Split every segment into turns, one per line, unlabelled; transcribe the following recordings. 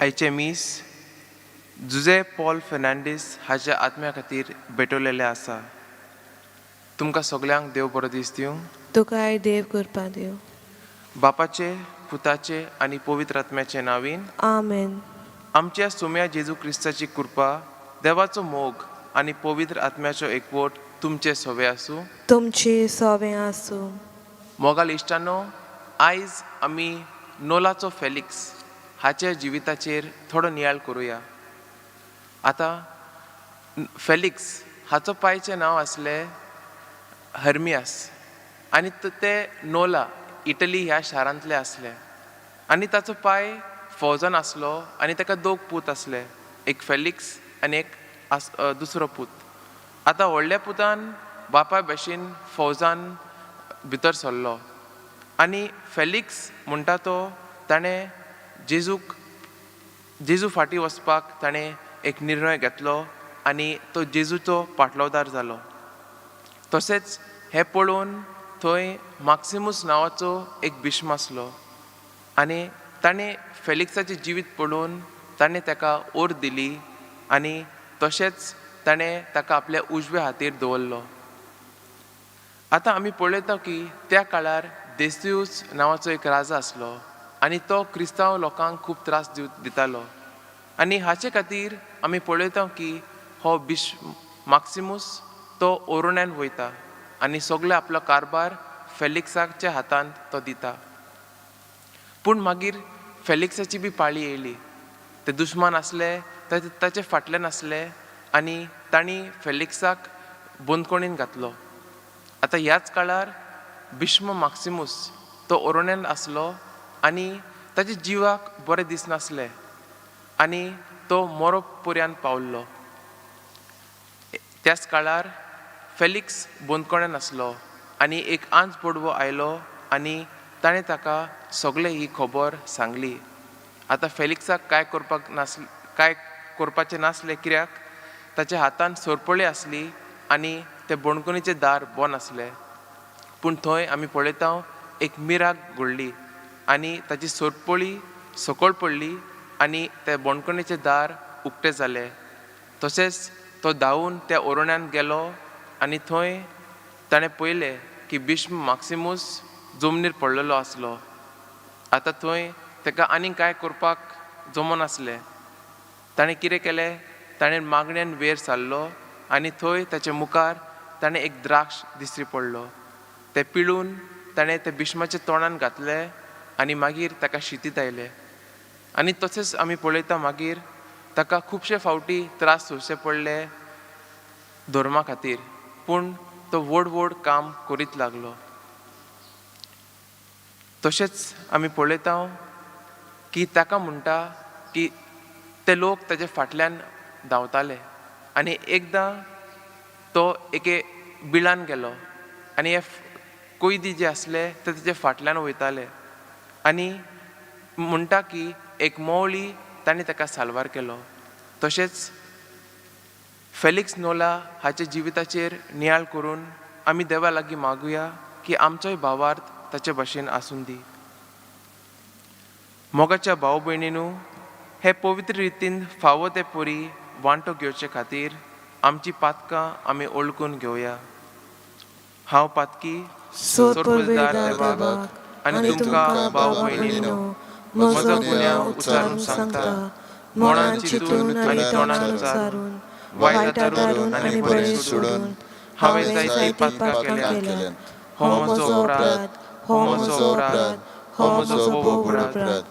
आयचे मीस जुझे पॉल फेर्नांडीस हाच्या आत्म्या खातीर भेटवलेले आसा. तुमकां सगल्यांक देव बरो दीस दिवं.
तुकाय देव करपा दिवं.
बापाचे, पुताचे आनी पवित्र आत्म्याचे नांवीन
आमेन.
आमच्या सोम्या जेजू क्रिस्ताची कृपा, देवाचो मोग आनी पवित्र आत्म्याचो एकवट तुमचे सवे आसूं.
तुमची सवें आसूं.
मोगाल इश्टांनो, आयज आमी नोलाचो फेलिक्स हाच्या जिविताचेर थोडो नियाळ करुया. आतां फेलिक्स हाचो पायचें नांव आसलें हर्मियास आनी ते नोला इटली ह्या शारांतले आसले. आनी ताचो पाय फौजान आसलो आनी ताका 2 पूत आसले, एक फेलिक्स आनी एक दुसरो पूत. आतां व्हडल्या पुतान बापा भशेन फौजान भितर सरलो आनी फेलिक्स म्हणटा तो ताणें जेजू फाटीं वचपाक ताणें एक निर्णय घेतलो आनी तो जेजूचो पाटलोदार जालो. तशेंच हें पळोवन थंय माक्सिमूस नांवाचो एक भिश्म आसलो आनी ताणें फेलिक्साचें जिवीत पळोवन ताणें ताका ओर दिली आनी तशेंच ताणें ताका आपल्या उजव्या हातीर दवरलो. आतां आमी पळयता की त्या काळार देसियूस नांवाचो एक राजा आसलो आनी तो क्रिस्तांव लोकांक खूब त्रास दितालो. आनी हाचे खातीर आमी पळयता की हो माक्सिमूस तो ओरोन्यान वयता आनी सगळे आपलो कारबार फेलिक्साच्या हातांत तो दिता. पूण मागीर फेलिक्साची बी पाळी येयली. ते दुश्मन आसले ताचे फाटल्यान आसले आनी तांणी फेलिक्साक बंदकोणीन घातलो. आतां ह्याच काळार भिश्म माक्सिमूस तो ओरोन्यान आसलो आनी ताच्या जिवाक बरें दिसनासलें आनी तो मरप पर्यंत पावल्लो. त्याच काळार फेलिक्स बंदकोण्यान आसलो आनी एक आंच पडवो आयलो आनी ताणें ताका सगळे ही खबर सांगली. आतां फेलिक्साक कांय करपाचें नासलें, कित्याक ताच्या हातांत सोरपळी आसली आनी ते बंदकोणीचें दार बंद आसलें. पूण थंय आमी पळयता एक मिराग घडली आनी ताची सोरपळी सकयल पडली आनी ते बंदकोणीचें दार उक्तें जालें. तशेंच तो धांवून त्या ओरोन्यान गेलो आनी थंय ताणें पळयलें की भिश्म माक्सिमूस जमनीर पडलेलो आसलो. आतां थंय ताका आनीक कांय करपाक जमनासलें. ताणें कितें केलें, ताणें मागण्यान वयर सरलो आनी थंय ताच्या मुखार ताणें एक द्राक्ष दिश्टी पडलो. तें पिळून ताणें तें भिश्माच्या तोंडान घातलें आनी मागीर ताका शीतीत आयलें. आनी तशेंच आमी पळयता मागीर ताका खुबशे फावटी त्रास सोंसचे पडले धर्मा खातीर, पूण तो व्हड काम करीत लागलो. तशेंच आमी पळयता की ताका म्हणटा की ते लोक ताचे फाटल्यान धांवताले आनी एकदां तो एके बिळान गेलो आनी हे कोयदी जे आसले ते ताचे फाटल्यान वयताले आनी म्हणटा की एक मवळी ताणें ताका साल्वार केलो. तशेंच फेलिक्स नोला हाच्या जिविताचेर नियाळ करून आमी देवा लागीं मागुया की आमचोय भावार्थ ताचे भाशेन आसूं दी. मोगाच्या भाव भयणीनू, हे पवित्र रितीन फावो ते परी वांटो घेवचे खातीर आमची पातकां आमी ओळखून घेवया. हांव पातकी सोरपदार देवाक आनी तुमकां भाव भयणीनो म्हजो गुन्यांव उचारून सांगता, मनान चिंतून आनी तोंडान उचारून, वायटादारून आनी बरें सोडून हांवें जायती पातकां केल्यात. हो म्हजो अपराध, हो म्हजो अपराध, हो म्हजो बोव अपराध.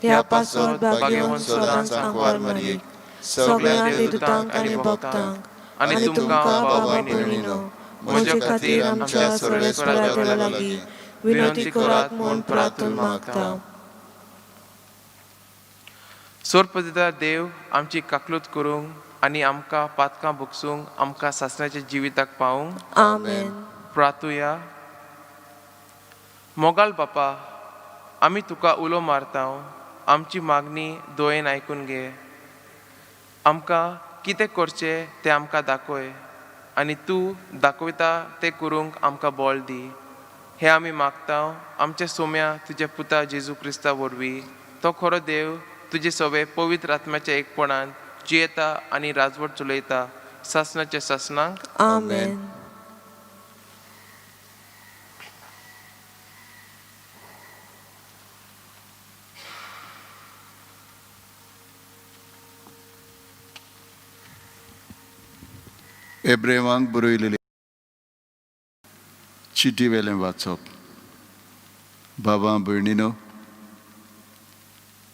ह्या पासत भाग्यवान सदांच सांकवार मारीक, सगळ्या देवदूतांक आनी भक्तांक आनी तुमकां भाव भयणीनो म्हजे खातीर आमच्या सर्वेस्परा देवा लागीं विनंती करात म्हूण प्रार्थून मागता. सोरपदिता देव आमची काकलूत करूंक आनी आमकां पातकां भोगसूंक आमकां सासणाच्या जिविताक पावूंक
आमेन.
प्रार्थुया. मोगाल बापा, आमी तुका उलो मारता, आमची मागणी दोयेन आयकून घे. आमकां कितें करचें तें आमकां दाखय आनी तूं दाखयता तें करूंक आमकां बळ दी. हें आमी मागता आमच्या सोम्या तुज्या पुता जेजू क्रिस्ता वरवीं. तो खरो देव तुजे सवे पवित्र आत्म्याच्या एकपणान जियेता आनी राजवट चलयता सासनाच्या सासनांक.
आमेन.
एब्रेवांक बरयलेले चिटी वेलें वाचप. बाबा भयणीनो,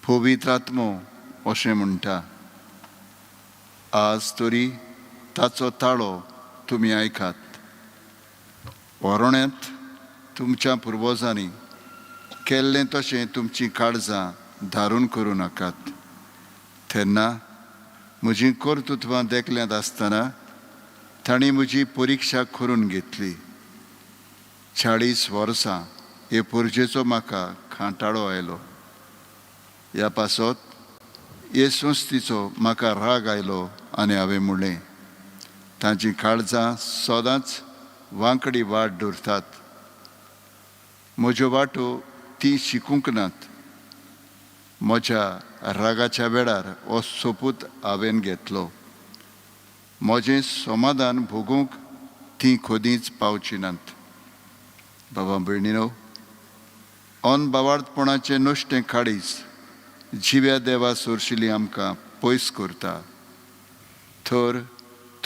पवित्र आत्मो अशें म्हणटा, आज तरी ताचो ताळो तुमी आयकात. ओरोण्यांत तुमच्या पुर्वजांनी केल्लें तशें तुमचीं काळजां धारून करूं नाकात. तेन्ना म्हजीं कर्तुत्वां देखल्यांत आसतना तांणी म्हजी परिक्षा करून घेतली. 40 वर्सां हे पुर्जेचो म्हाका खांटाळो आयलो. ह्या पासत हे संस्थेचो म्हाका राग आयलो आनी हांवें म्हणलें, तांचीं काळजां सदांच वांकडी वाट दवरतात. म्हज्यो वाटो ती शिकूंक नात. म्हज्या रागाच्या वेळार हो सोपूत हांवें घेतलो. म्हजें समाधान भोगूंक ती खदींच पावची नात. बाबा भयणीनो, अनबावार्थपणाचें नश्टें काळीज जिव्या देवा सोरशिल्लीं आमकां पयस करता. तर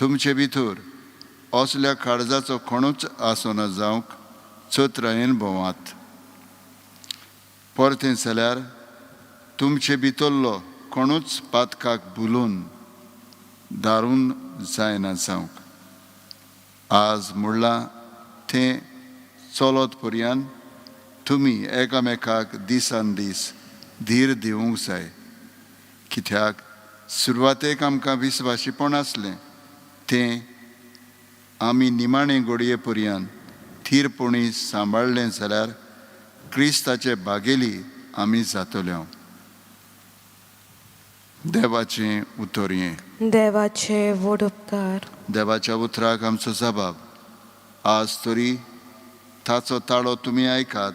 तुमचे भितर असल्या काळजाचो कोणूच आसना जावंक चतरायेन भोंवात. परतें जाल्यार तुमचे भितरलो कोणूच पातकाक भुलून दारून जायना जावंक. आज म्हणलां तें चलत पर्यंत तुमी एकामेकाक दिसान दीस धीर दिवंक जाय. कित्याक सुरवातेक आमकां विस्वाशीपण आसलें तें आमी निमाणे घडये पर्यंत थीरपणी सांबाळलें जाल्यार क्रिस्ताचे बागेली आमी जातल्यो. देवाचें उतर हें.
देवाचे व्हड उपकार.
देवाच्या उतराक आमचो जबाब. आज तरी ताचो ताळो तुमी आयकात.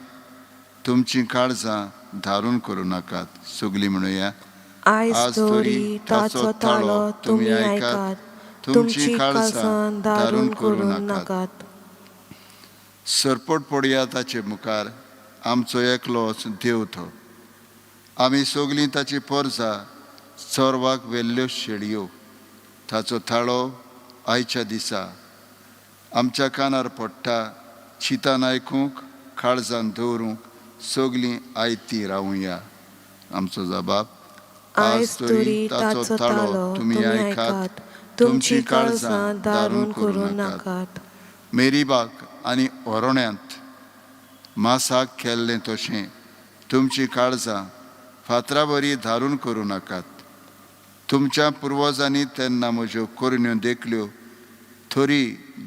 तुमचीं काळजां धारून करूं नाकात. सगलीं म्हणुया,
आयज तरी ताचो ताळो तुमी आयकात. तुमची काळजां धारून करूं नाकात.
सरपट पडया ताचे मुखार. आमचो एकलोच देव तो. आमी सगलीं ताची परजां चोरवाक वेल्ल्यो शेळयो. ताचो ताळो आयच्या दिसा आमच्या कानार पडटा. चितान आयकूंक, काळजान दवरूंक सगलीं आयती रावुया. आमचो जबाब.
आयज तरी ताचो ताळो तुमी आयकात. तुमची काळजां धारून करूं नाकात.
मेरीबाग आनी ओरोण्यांत मासाक केल्लें तशें तुमची काळजां फातरावरी धारून करूं नाकात. तुमच्या पुर्वजांनी तेन्ना म्हज्यो करण्यो देखल्यो, तरी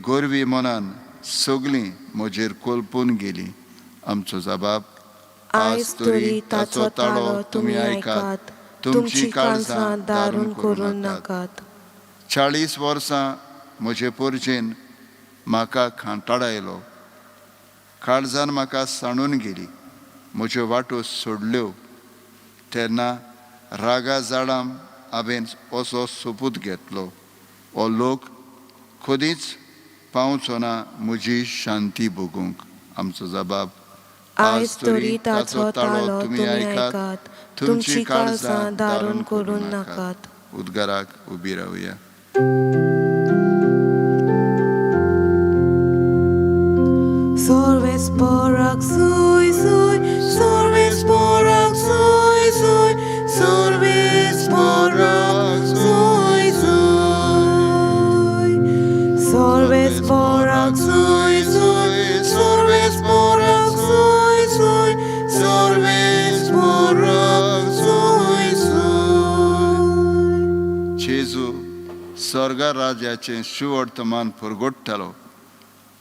गोरवी मनान सगलीं म्हजेर कोलपून गेलीं. आमचो जबाब.
आयज तरी ताचो ताळो तुमी आयकात. तुमची काळजां धारून करूं नाकात.
40 वर्सां म्हजे परजेन म्हाका खांटाळायलो. काळजान म्हाका सांडून गेली. म्हज्यो वाटो सोडल्यो. तेन्ना रागा जाळाम हांवें असो सोपूत घेतलो. हो लोक खदींच पावचो ना म्हजी शांती भोगूंक. आमचो जबाब.
आयज तरी ताचो ताळो तुमी आयकात. तुमची काळजां धारून करूं नाकात.
उद्गाराक उबी रावया.
Sorves porak soy soy, sorves porak soy soy, sorves porak soy soy, sorves porak soy soy, sorves porak soy soy, sorves porak soy soy.
जेजू स्वर्गा राज्याचें शुवर्तमान परगडटालो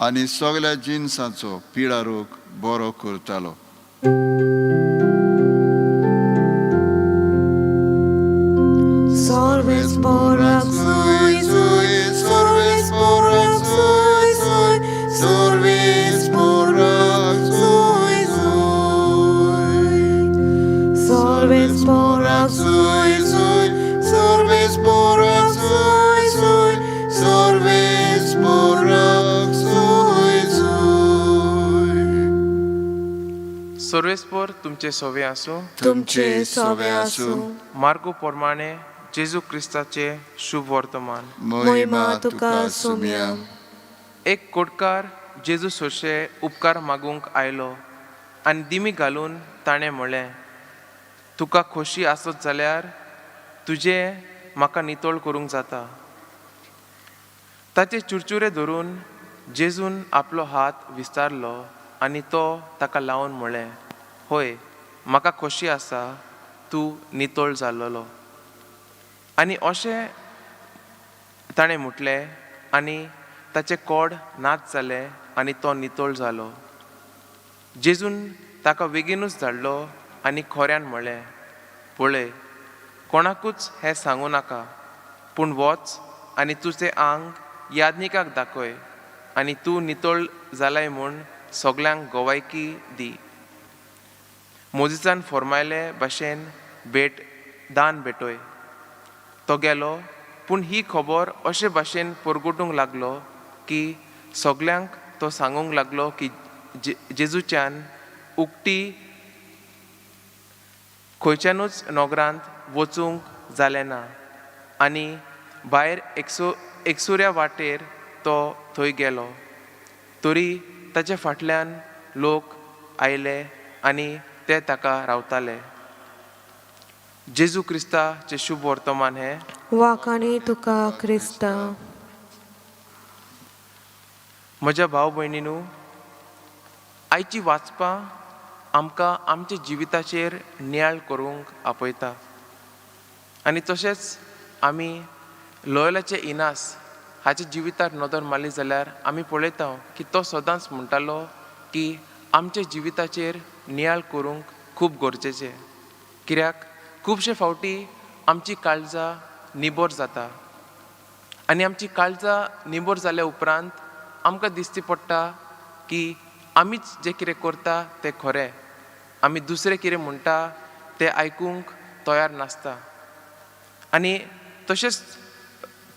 आनी सगल्या जिन्सांचो पिडा रोग बरो करतालो.
Sorves porak soy soy, sorves porak soy soy, sorves porak soy soy, sorves porak soy
तुमचे सोवे आसूं.
तुमचे सोवे आसूं.
मार्गो प्रमाणे जेजू क्रिस्ताचे शुभ वर्तमान.
मोहिमा तुका सुम्या.
एक कोडकार जेजू सोशे उपकार मागूंक आयलो आनी दिमी घालून ताणें म्हळें, तुका खोशी आसत जाल्यार तुजें म्हाका नितळ करूंक जाता. ताचे चुरचुरे धरून जेजून आपलो हात विस्तारलो आनी तो ताका लावन म्हळें, होय, म्हाका खोशी आसा, तूं नितळ जाल्लो. आनी अशें ताणें म्हटलें आनी ताचे कोड नाच जाले आनी तो नितळ जालो. जेजून ताका बेगीनूच धाडलो आनी खोऱ्यान म्हळें, पळय, कोणाकूच हें सांगू नाका, पूण वच आनी तुजें आंग यादनिकाक दाखय आनी तूं नितळ जालाय म्हूण सगल्यांक गोवायकी दी. मोजिसान फॉर्मायले भाशेन दान भेटोय. तो गेलो, पूण ही खबर अशे भाशेन परगटूंक लागलो की सगल्यांक तो सांगूंक लागलो की जेजूच्यान उक्ती खंयच्यानूच नोगरांत वचूंक जालें ना. आनी भायर एकसुऱ्या वाटेर तो थंय गेलो. तरी ताचे फाटल्यान लोक आयले आनी ते ताका रावताले. जेजू क्रिस्ताचे शुभ वर्तमान हें.
वाखाणी तुका क्रिस्ता.
म्हज्या भाव भयणीनू, आयची वाचपां आमकां आमच्या जिविताचेर नियाळ करूंक आपयता. आनी तशेंच आमी लोयलाचे इनास हाच्या जिवितार नदर मारली जाल्यार आमी पळयता की तो सदांच म्हणटालो की आमच्या जिविताचेर नियाळ करूंक खूब गरजेचें. कित्याक खुबशे फावटी आमची काळजां निबोर जाता आनी आमची काळजां निबोर जाल्या उपरांत आमकां दिसती पडटा की आमीच जें कितें करता तें खरें, आमी दुसरें कितें म्हणटा तें आयकूंक तयार नासता. आनी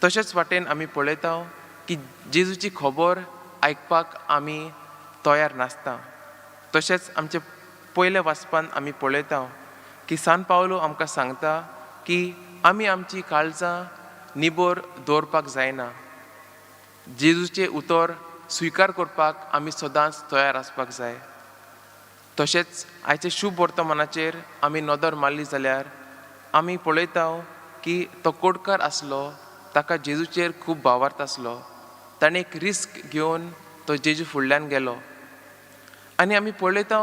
तशेंच वाटेन आमी पळयता की जेजूची खबर आयकपाक आमी तयार नासता. तशेंच आमचे पयल्या वाचपान आमी पळयता की सान पावलो आमकां सांगता की आमी आमची काळजां निबोर दवरपाक जायना. जेजूचें उतर स्विकार करपाक आमी सदांच तयार आसपाक जाय. तशेंच आयचे शुभ वर्तमानाचेर आमी नदर मारली जाल्यार आमी पळयता की तो कोडकार आसलो, ताका जेजूचेर खूब भावार्थ आसलो. ताणें एक रिस्क घेवन तो जेजू फुडल्यान गेलो. आनी आमी पळयता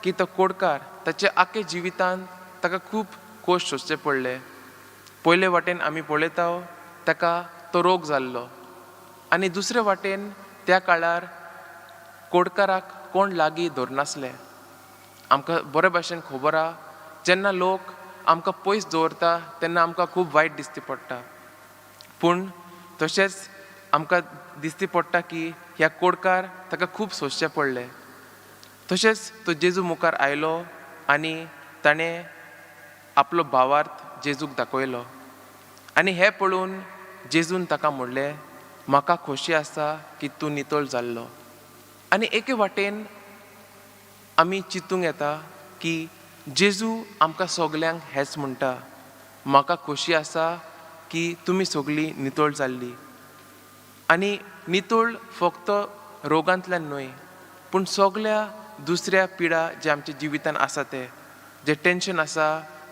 की तो कोडकार ताच्या आख्या जिवितांत ताका खूब कोश्ट सोंसचे पडले. पयले वाटेन आमी पळयता ताका तो रोग जाल्लो आनी दुसरे वाटेन त्या काळार कोडकाराक कोण लागीं धरनासले. आमकां बरे भाशेन खबर आहा, जेन्ना लोक आमकां पयस दवरता तेन्ना आमकां खूब वायट दिसती पडटा. पूण तशेंच आमकां दिसती पडटा की ह्या कोडकार ताका खूब सोंसचें पडलें. तशेंच तो जेजू मुखार आयलो आनी ताणें आपलो भावार्थ जेजूक दाखयलो. आनी हें पळोवन जेजून ताका म्हणलें, म्हाका खोशी आसा की तूं नितळ जाल्लो. आनी एके वाटेन आमी चिंतूंक येता की जेजू आमकां सगल्यांक हेंच म्हणटा, म्हाका खोशी आसा की तुमी सगळीं नितळ जाल्ली. आनी नितळ फक्त रोगांतल्यान न्हय, पूण सगल्या दुसऱ्या पिडा जे आमच्या जिवितान आसा ते, जे टेन्शन आसा,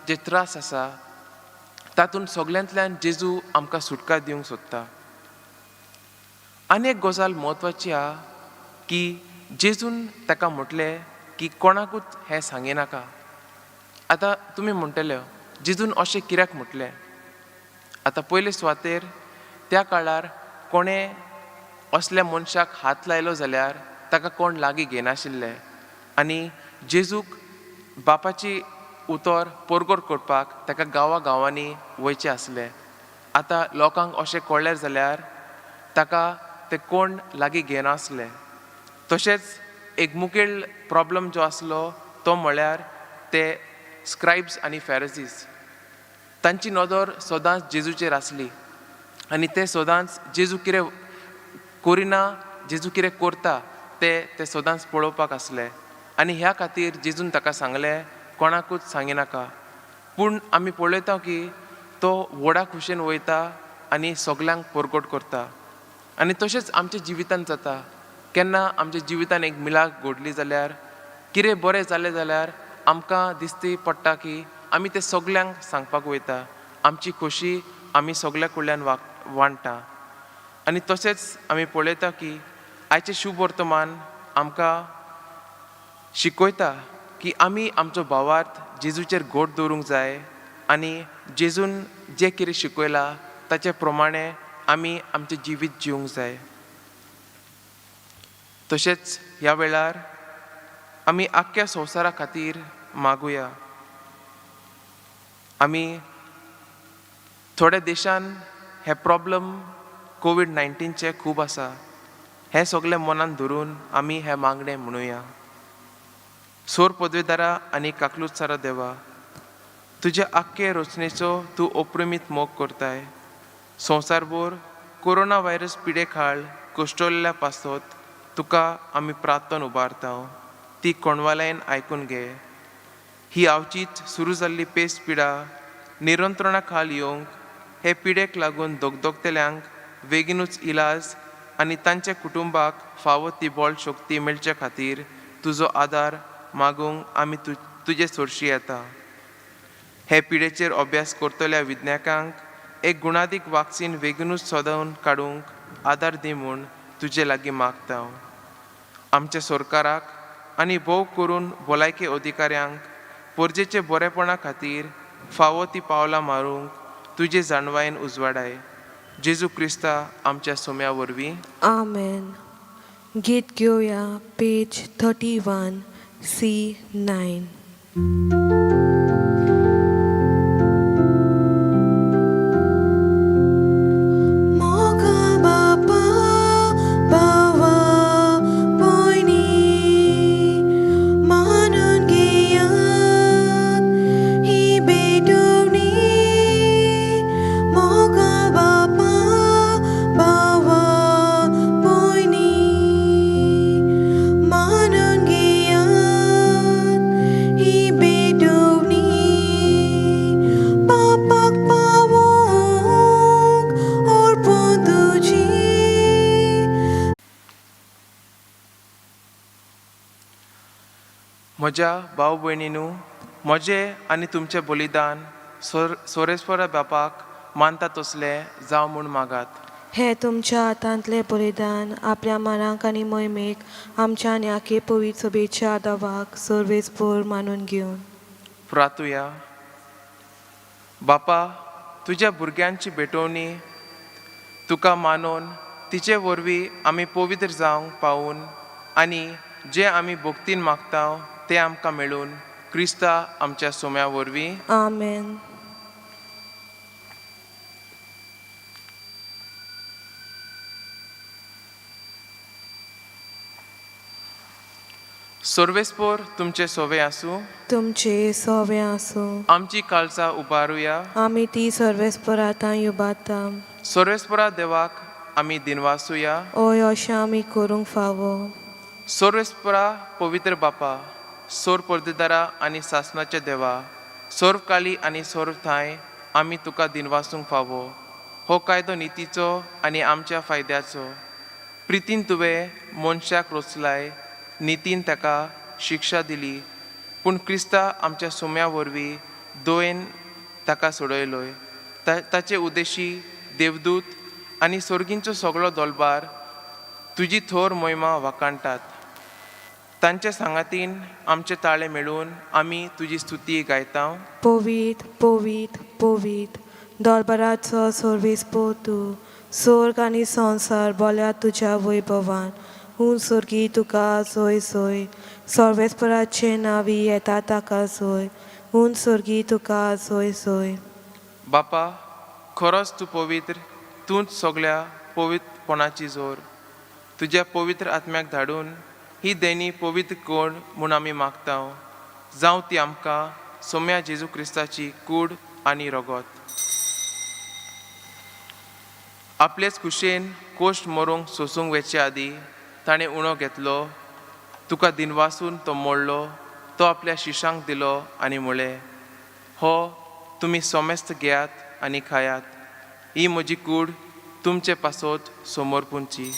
जे त्रास आसा, तातूंत सगल्यांतल्यान जेजू आमकां सुटका दिवंक सोदता. आनी एक गजाल म्हत्वाची आहा की जेजून ताका म्हटलें की कोणाकूच हें सांगिनाका. आतां तुमी म्हणटले जेजून अशें कित्याक म्हटलें. आतां पयले सुवातेर त्या काळार कोणें असल्या मनशाक हात लायलो जाल्यार ताका कोण लागीं घेनाशिल्ले आनी जेजूक बापाची उतर परगोट करपाक ताका गांवांनी वयचें आसलें. आतां लोकांक अशें कळ्ळें जाल्यार ताका ते कोण लागीं घेनासले. तशेंच एक मुखेल प्रॉब्लम जो आसलो तो म्हळ्यार ते स्क्रायब्स आनी फॅरिसीस. तांची नदर सदांच जेजूचेर आसली आनी ते सदांच जेजू कितें करिना, जेजू कितें करता ते सदांच पळोवपाक आसले. आनी ह्या खातीर जेजून ताका सांगलें कोणाकूच सांगिनाका. पूण आमी पळयता की तो व्हडा खुशेन वयता आनी सगल्यांक परगट करता. आनी तशेंच आमच्या जिवितांत जाता. केन्ना आमच्या जिवितान एक मिलाक घडली जाल्यार कितें बरें जालें जाल्यार आमकां दिसती पडटा की आमी तें सगल्यांक सांगपाक वयता. आमची खोशी आमी सगल्या कडल्यान वांडटा. आनी तशेंच आमी पळयता की आयचें शुभ वर्तमान आमकां शिकयता की आमी आमचो भावार्थ जेजूचेर घोट दवरूंक जाय आनी जेजून जें कितें शिकयलां ताचे प्रमाणें आमी आमचें जिवीत जिवंक जाय. तशेंच ह्या वेळार आमी आख्ख्या संवसारा खातीर मागुया. आमी थोड्या देशान हे प्रॉब्लम कोविड-19चे खूब आसा. हें सगळें मनान धरून आमी हें मागणें म्हणुया. सोर पदवेदारा आनी काकलुतसारा देवा, तुजे आख्खे रचनेचो तूं अप्रमीत मोग करताय. संवसारभर कोरोना व्हायरस पिडे खाळ कुश्टोल्ल्या पासत तुका आमी प्रार्थन उबारता. ती कोणवालायन आयकून घे. ही आवचीच सुरू जाल्ली पेस्ट पिडा निरंत्रणा खाल येवंक, हे पिडेक लागून दोगदोगतेल्यांक बेगीनूच इलाज आनी तांच्या कुटुंबाक फावो ती बळ शक्ती मेळचे खातीर तुजो आदार मागूंक आमी तुजे सोरशी येता. हे पिडेचेर अभ्यास करतल्या विज्ञाकांक एक गुणादीक वाक्सीन बेगीनूच सोदून काडूंक आदार दी म्हूण तुजे लागीं मागता. आमच्या सरकाराक आनी भोव करून भलायकी अधिकाऱ्यांक परजेचे बरेपणा खातीर फावो ती पावलां मारूंक तुजे जाणवायेन उजवाडाय. जेजू क्रिस्ता आमच्या सोम्या वरवीं.
आमेन. गीत घेवया पेज 31 C9.
म्हज्या भाव भयणीनू, म्हजें आनी तुमचें बलिदान सोरेस्परा बापाक मानता तसलें जावं म्हूण मागात.
हे तुमच्या हातांतले बलिदान आपल्या मनाक आनी मोहिमेक आमच्या आनी आखे पवित्र सभेच्या आदावाक सर्वेस्पर मानून घेवन
प्रार्थुया. बापा, तुज्या भुरग्यांची भेटवणी तुका मानून तिचे वरवीं आमी पवित्र जावंक पावून आनी जे आमी भक्तीन मागता तें आमकां मेळून क्रिस्ता आमच्या सोम्या वरवीं.
आमेन.
सर्वेस्पर तुमचे सोवे आसूं.
तुमचे सोवे आसूं.
आमची काळजां उबारुया.
आमी ती सर्वेस्परातां उबारता.
सर्वेस्परा देवाक आमी दिनवासुया.
ओय अशें आमी करूंक फावो.
सर्वेस्परा पवित्र बापा, सोर परदेदारा आनी सासणाचे देवा, सोर्व काळी आनी सोर्व थाय आमी तुका दिनवासूंक फावो. हो कायदो नितीचो आनी आमच्या फायद्याचो. प्रितीन तुवें मनशाक रचलाय, नितीन ताका शिक्षा दिली, पूण क्रिस्ता आमच्या सोम्या वरवीं दोयेन ताका सोडयलोय. ताचे उद्देशी देवदूत आनी सर्गींचो सगळो दोलबार तुजी थोर मोहिमा वाकाणटात. तांचे सांगातीन आमचे ताळे मेळून आमी तुजी स्तुती गायता.
पवित्र पवित्र पवित्र दरबाराचो सर्वेस्पर तूं, स्वर्ग आनी संवसार बोल्या तुज्या वैभवान. हून सर्गी तुका सोय सोय, सर्वेस्पराचे नावी येता ताका सोय. हून सर्गी तुका सोय सोय.
बापा, खरोच तूं पवित्र, तूंच सगळ्या पवित्रपणाची जोर. तुज्या पवित्र आत्म्याक धाडून ही देणी पवित्र कोण म्हूण आमी मागता. जावं ती आमकां सोम्या जेजू क्रिस्ताची कूड आनी रगत. आपलेच कुशेन कोश्ट मरूंक सोसूंक वेचे आदी ताणें उणो घेतलो तुका दिनवासून तो मोडलो, तो आपल्या शिशांक दिलो आनी म्हळें, हो तुमी सोमेस्त घेयात आनी खायात, ही म्हजी कूड तुमचे पासोत समोर पुंची.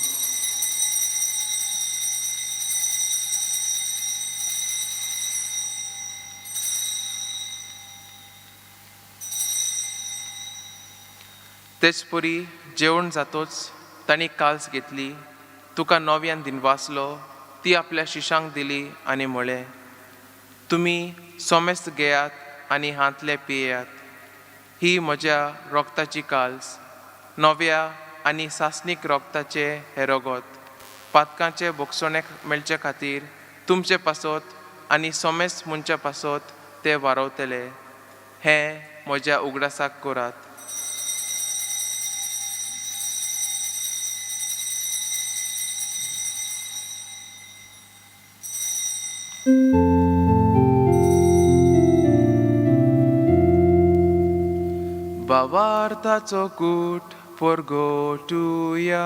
तेच परी जेवण जातोच तांणी काल्स घेतली, तुका नव्यान दिनवासलो, ती आपल्या शिशांक दिली आनी म्हळें, तुमी सोमेस्त घेयात आनी हातले पियेयात, ही म्हज्या रोगताची काल्स, नव्या आनी सासणीक रोगताचे हे रगत, पातकांचे बोगसणे मेळचे खातीर तुमचे पासत आनी सोमेस्त मनच्या पासत ते वारवतले. हें म्हज्या उगडासाक करात. Bavartaco kut porgotuja.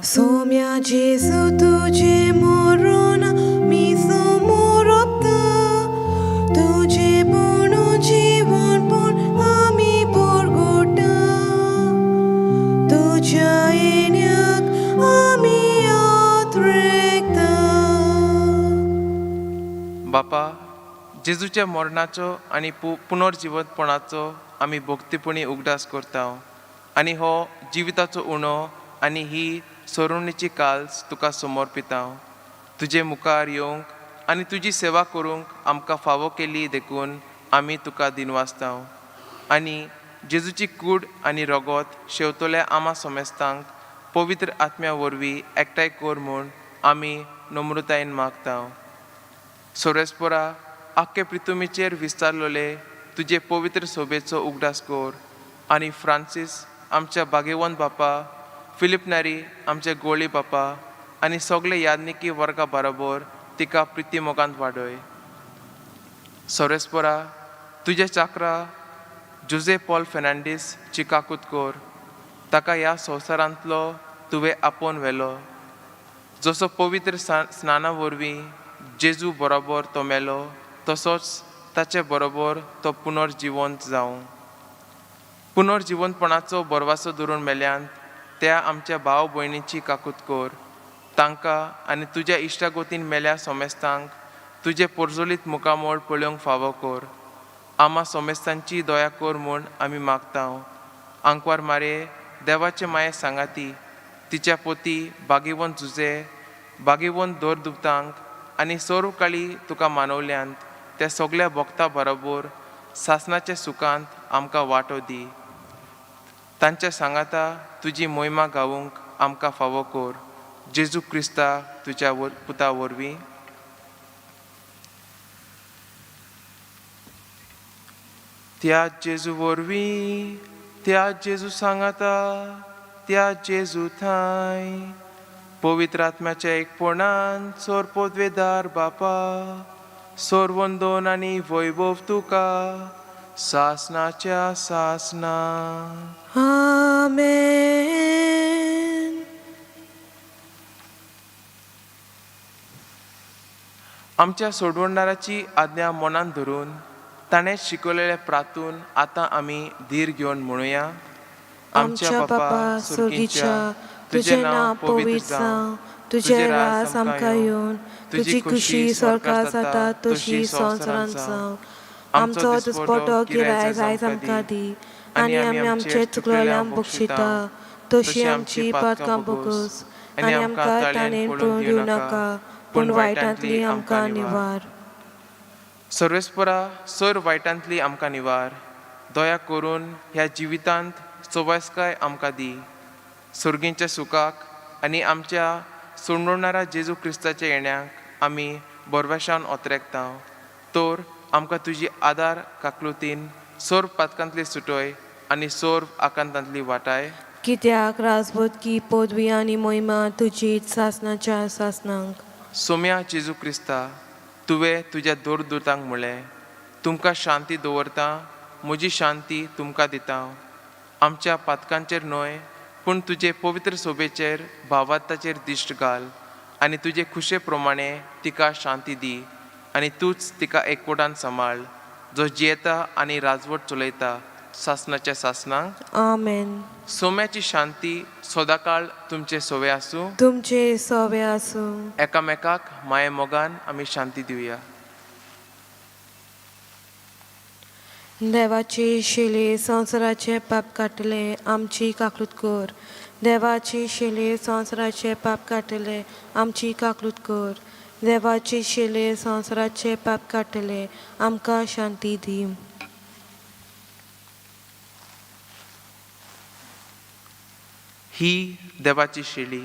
Somia Jesu तुझे मरण मी समोर तुझे पूर्ण जीवन पण आम्ही परगटा तुझ्या येण्याक आम्ही यात्रेकता.
बापा, जेजूच्या मरणाचो आनी पुनर्जिवंतपणाचो आमी भक्तीपणी उगडास करता आनी हो जिविताचो उणो आनी ही सोडवणीची काल्स तुका समर्पिता. तुजे मुखार येवंक आनी तुजी सेवा करूंक आमकां फावो केली देखून आमी तुका दिनवासता आनी जेजूची कूड आनी रगत शेवतल्या आमा सोमेस्तांक पवित्र आत्म्या वरवीं एकठांय कर म्हूण आमी नम्रतायेन मागता. सोरेस्पोरा आख्खे पृथ्वीचेर विस्तारलोले तुजे पवित्र सोबेचो उगडास कर आनी फ्रांसीस आमच्या बागेवंत बापा, फिलिप नारी आमचे गोळी बापा आनी सगळे यादनिकी वर्गा बरोबर तिका प्रिती मोगांत वाडय. सोरेस्पोरा तुजे चाकरा जुजे पॉल फेर्नांडीस ची काकूत कर. ताका ह्या संवसारांतलो तुवें आपोवन व्हेलो. जसो पवित्र स्नाना वरवीं जेजू बरोबर तो मेलो, तसोच ताचे बरोबर तो पुनर्जिवंत जावं. पुनर्जिवंतपणाचो बरवासो धरून मेल्यान त्या आमच्या भाव भयणीची काकूत कर. तांकां आनी तुज्या इश्टागोतीन मेल्या सोमेस्तांक तुजे पोरजोलीत मुखामोळ पळोवंक फावो कर. आमा सोमेस्तांची दया कर म्हूण आमी मागता. आंकवार मारे देवाचे माये सांगाती, तिच्या पोती बागेवंत जुजे, बागेवंत दोरदुतांक आनी सर्व काळी तुका मानवल्यांत त्या सगळ्या भक्तां बरोबर सासणाच्या सुखांत आमकां वांटो दी. तांच्या सांगाता तुजी मोहिमा गावूंक आमकां फावो कर. जेजू क्रिस्ता तुज्या पुता वरवीं. त्या जेजू वरवीं, त्या जेजू सांगाता, त्या जेजू थंय पवित्र आत्म्याच्या एकपणान सोर पोदवेदार बापा, सोर वंदन आनी वैभव तुका सासणाच्या सासना.
आमेन.
आमच्या सोडवणाराची आज्ञा मनान धरून ताणें शिकवलेले प्रातून आतां आमी धीर घेवन म्हणुया.
आमच्या बापा सुर्गीच्या, तुझे नांव पवित्र जावं, तुझे राज आमकां येवन, तुजी खुशी स्वर्गार जाता तशी संवसारांत जावं. आमचो दिसपटो गिरायक आयज आमकां दी आनी आमी आमचे चुकलेल्यांक बक्षिता तशी आमची पातकां बगस आनी आमकां ताणेन पळोवन दिवं नाका पूण वायटांतली आमकां निवार.
सर्वेस्परा सर वायटांतली आमकां निवार. दया करून ह्या जिवितांत सवायस्काय आमकां दी. सुर्गींच्या सुखाक आनी आमच्या सोडवणारा जेजू क्रिस्ताच्या येण्याक आमी बरवेशान ओतरेकता. तर आमकां तुजी आदार काकलुतीन सोर पातकांतली सुटय आनी सोर आकांतांतली वाटाय.
कित्याक राजवतकी पदवी आनी मोहिमा तुजीच सासणाच्या सासणांक.
सोम्या जेजू क्रिस्ता, तुवें तुज्या दोरदुतांक म्हळें, तुमकां शांती दवरता, म्हजी शांती तुमकां दिता. आमच्या पातकांचेर न्हय पूण तुजे पवित्र सोबेचेर भावार्थाचेर दिश्ट घाल आनी तुजे खुशे प्रमाणे तिका शांती दी आनी तूच तिका एकवटान सांबाळ जो जियेता आनी राजवट चलयता सासणाच्या सासणांक
आमेन.
सोम्याची शांती सदाकाळ तुमचे सोवे आसूं.
तुमचे सवे आसूं.
एकामेकाक माये मोगान आमी शांती दिवया.
देवाचे शेले संवसाराचे पाप काटले आमची काकलूत कर. देवाचे शेले संवसाराचे पाप काटले आमची काकलूत कर. देवाचे शेले संवसाराचे पाप काटले आमकां शांती दी.
ही देवाची शेळी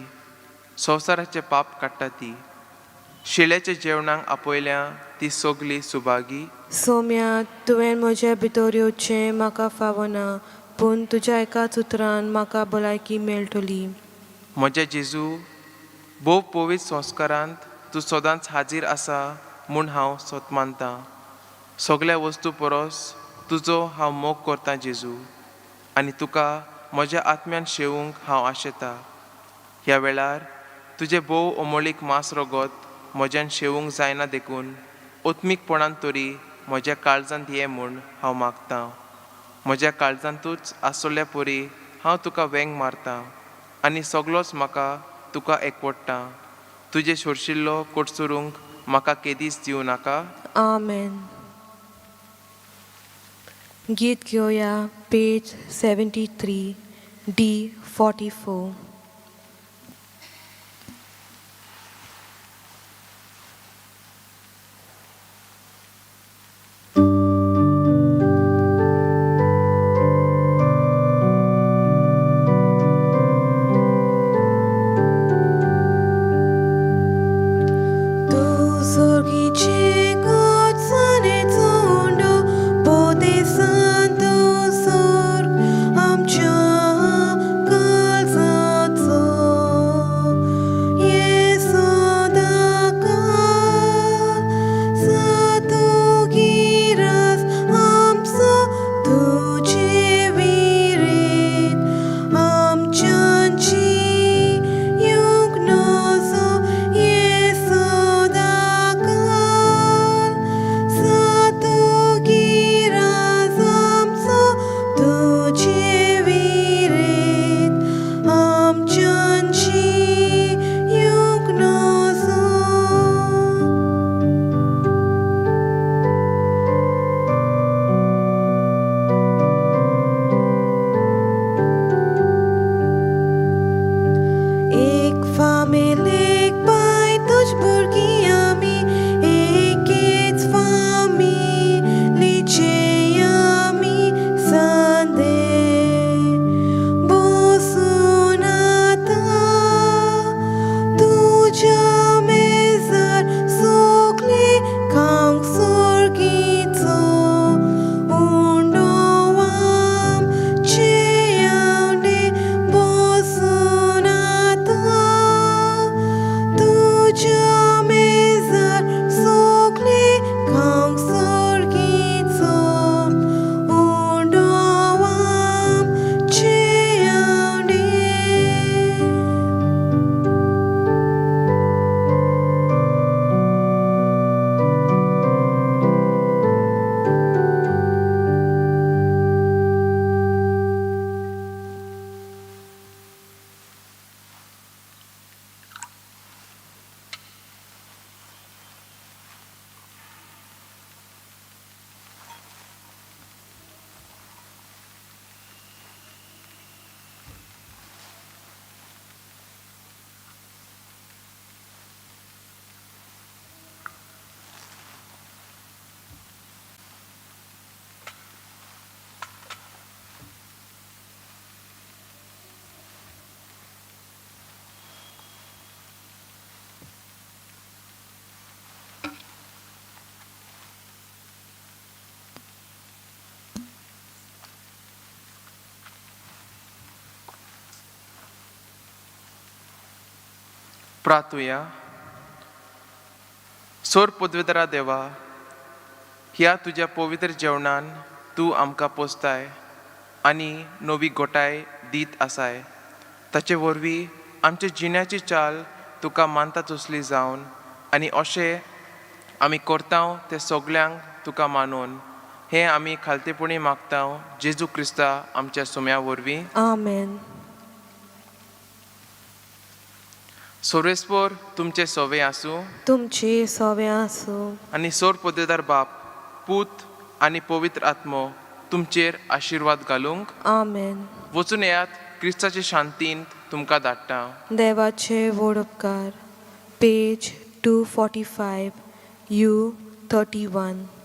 संवसाराचे पाप काडटा ती. शेळ्याच्या जेवणाक आपयल्या ती सोगली सुभागी.
सोम्या तुवें म्हज्या भितर येवचें म्हाका फावना पूण तुज्या एकाच उतरान म्हाका भलायकी मेळटली.
म्हज्या जेजू भोव पवित्र संस्कारांत तूं सदांच हाजीर आसा म्हूण हांव सोत मानतां. सगळ्या वस्तू परस तुजो हांव मोग करतां जेजू आनी तुका म्हज्या आत्म्यान शेवूंक हांव आशेतां. ह्या वेळार तुजें भोव अमोलीक मांस रगत म्हज्यान शेवूंक जायना देखून ओत्मीकपणान तरी म्हज्या काळजांत ये म्हूण हांव मागतां. म्हज्या काळजांतूच आसल्या परी हांव तुका वेंग मारतां आनी सगळोच म्हाका तुका एकवडटा. तुजे सोरशिल्लो कोडसुरूंक म्हाका केदीस दिवं नाका.
आमेन. गीत घेवया पेज 73 D44.
प्रार्थुया. सोर पदवेदरा देवा, ह्या तुज्या पवित्र जेवणान तूं आमकां पोसताय आनी नवी गोटाय दीत आसाय. ताचे वरवीं आमचे जिण्याची चाल तुका मानता तसली जावन आनी अशें आमी करता ते सगल्यांक तुका मानून हें आमी खालतेपणी मागता जेजू क्रिस्ता आमच्या सुम्या वरवीं.
आमेन.
सोरेस्पोर तुमचे सोवे आसूं
तुमची सवे आसूं.
आनी सोर पोदेदार बाप पूत आनी पवित्र आत्मो तुमचेर आशिर्वाद घालूंक.
आमेन.
वचून येयात क्रिस्ताचे शांतींत तुमकां धाडटा.
देवाचे व्हड उपकार. Page 245 U 31.